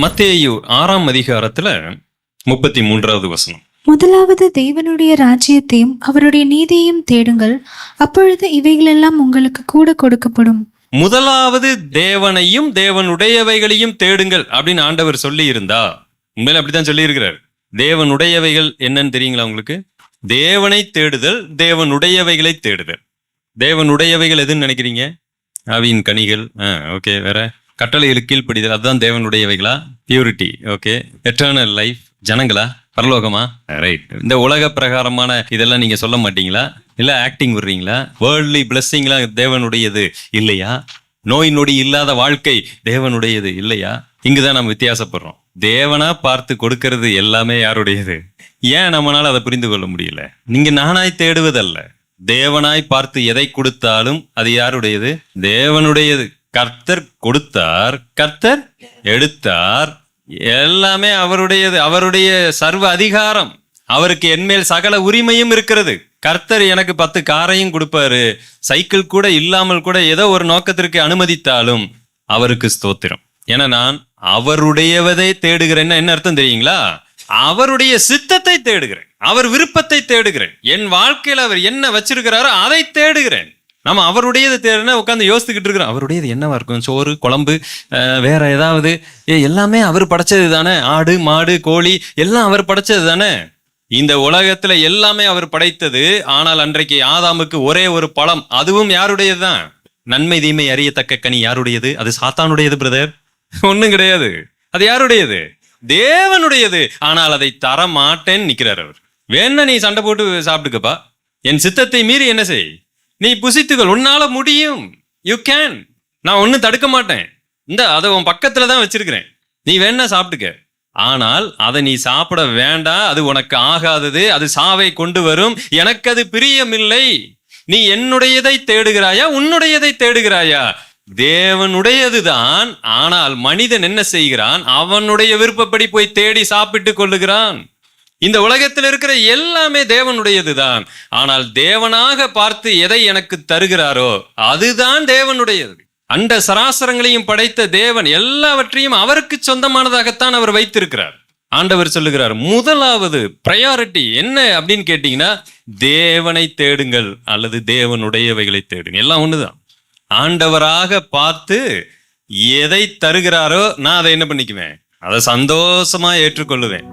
மத்தேயு 6ஆம் அதிகாரத்துல 33வது வசனம். முதலாவது தேவனுடைய ராஜ்யத்தையும் அவருடைய நீதியையும் தேடுங்கள், அப்பொழுது இவைகளெல்லாம் உங்களுக்கு கூட கொடுக்கப்படும். முதலாவது தேவனையும் தேவனுடையவைகளையும் தேடுங்கள் அப்படின்னு ஆண்டவர் சொல்லி இருந்தா, உண்மையில அப்படித்தான் சொல்லி இருக்கிறார். தேவனுடையவைகள் என்னன்னு தெரியுங்களா உங்களுக்கு? தேவனை தேடுதல், தேவனுடையவைகளை தேடுதல். தேவனுடையவைகள் எதுன்னு நினைக்கிறீங்க? ஆவியின் கனிகள், ஓகே. வேற கட்டளைகளுக்கு கீழ்ப்படிதல், அதுதான் தேவனுடையவைகளா? Purity, okay. எட்டர்னல் லைஃப், ஜனங்களா? பரலோகமா? ரைட். இந்த உலக பிரகாரமான இதெல்லாம் நீங்க சொல்ல மாட்டீங்களா? இல்ல ஆக்டிங் விடுறீங்களா? வேர்ல்ட்லி பிளெஸிங்லாம் தேவனுடையது இல்லையா? நோய் நொடி இல்லாத வாழ்க்கை தேவனுடையது இல்லையா? இங்குதான் நம்ம வித்தியாசப்படுறோம். தேவனா பார்த்து கொடுக்கறது எல்லாமே யாருடையது? ஏன் நம்மளால அதை புரிந்து கொள்ள முடியல? நீங்க நானாய் தேடுவதல்ல, தேவனாய் பார்த்து எதை கொடுத்தாலும் அது யாருடையது? தேவனுடையது. கர்த்தர் கொடுத்தார், கர்த்தர் எடுத்தார், எல்லாமே அவருடையது. அவருடைய சர்வ அதிகாரம், அவருக்கு என்மேல் சகல உரிமையும் இருக்கிறது. கர்த்தர் எனக்கு 10 காரையும் கொடுப்பாரு, சைக்கிள் கூட இல்லாமல் கூட ஏதோ ஒரு நோக்கத்திற்கு அனுமதித்தாலும் அவருக்கு ஸ்தோத்திரம். ஏன்னா நான் அவருடையவதை தேடுகிறேன்னா என்ன அர்த்தம் தெரியுங்களா? அவருடைய சித்தத்தை தேடுகிறேன், அவர் விருப்பத்தை தேடுகிறேன், என் வாழ்க்கையில அவர் என்ன வச்சிருக்கிறாரோ அதை தேடுகிறேன். நம்ம அவருடையது தேடுனா உட்காந்து யோசித்துக்கிட்டு இருக்கிறோம், அவருடையது என்னவா இருக்கும்? சோறு, குழம்பு, வேற ஏதாவது? எல்லாமே அவர் படைச்சது தானே. ஆடு, மாடு, கோழி எல்லாம் அவர் படைச்சது தானே. இந்த உலகத்துல எல்லாமே அவர் படைத்தது. ஆனால் அன்றைக்கு ஆதாமுக்கு ஒரே ஒரு பழம், அதுவும் யாருடையதுதான்? நன்மை தீமை அறியத்தக்க கனி யாருடையது? அது சாத்தானுடையது பிரதர். ஒண்ணும் கிடையாது. அது யாருடையது? தேவனுடையது. ஆனால் அதை தர மாட்டேன்னு நிக்கிறார் அவர். வேணா நீ சண்டை போட்டு சாப்பிட்டுக்கப்பா, என் சித்தத்தை மீறி என்ன செய், நீ புசித்துகள், உன்னால முடியும், யூ கேன், நான் ஒன்னும் தடுக்க மாட்டேன், இந்த அதை உன் பக்கத்துல தான் வச்சிருக்கிறேன், நீ வேணா சாப்பிட்டுக்க. ஆனால் அதை நீ சாப்பிட வேண்டாம், அது உனக்கு ஆகாதது, அது சாவை கொண்டு வரும், எனக்கு அது பிரியமில்லை. நீ என்னுடையதை தேடுகிறாயா, உன்னுடையதை தேடுகிறாயா? தேவனுடையதுதான். ஆனால் மனிதன் என்ன செய்கிறான்? அவனுடைய விருப்பப்படி போய் தேடி சாப்பிட்டு கொள்ளுகிறான். இந்த உலகத்தில் இருக்கிற எல்லாமே தேவனுடையதுதான். ஆனால் தேவனாக பார்த்து எதை எனக்கு தருகிறாரோ அதுதான் தேவனுடையது. அண்ட சராசரங்களையும் படைத்த தேவன் எல்லாவற்றையும் அவருக்கு சொந்தமானதாகத்தான் அவர் வைத்திருக்கிறார். ஆண்டவர் சொல்லுகிறார், முதலாவது பிரையாரிட்டி என்ன அப்படின்னு கேட்டீங்கன்னா, தேவனை தேடுங்கள் அல்லது தேவனுடையவைகளை தேடுங்க. எல்லாம் ஒண்ணுதான். ஆண்டவராக பார்த்து எதை தருகிறாரோ நான் அதை என்ன பண்ணிக்குவேன்? அதை சந்தோஷமா ஏற்றுக்கொள்ளுவேன்.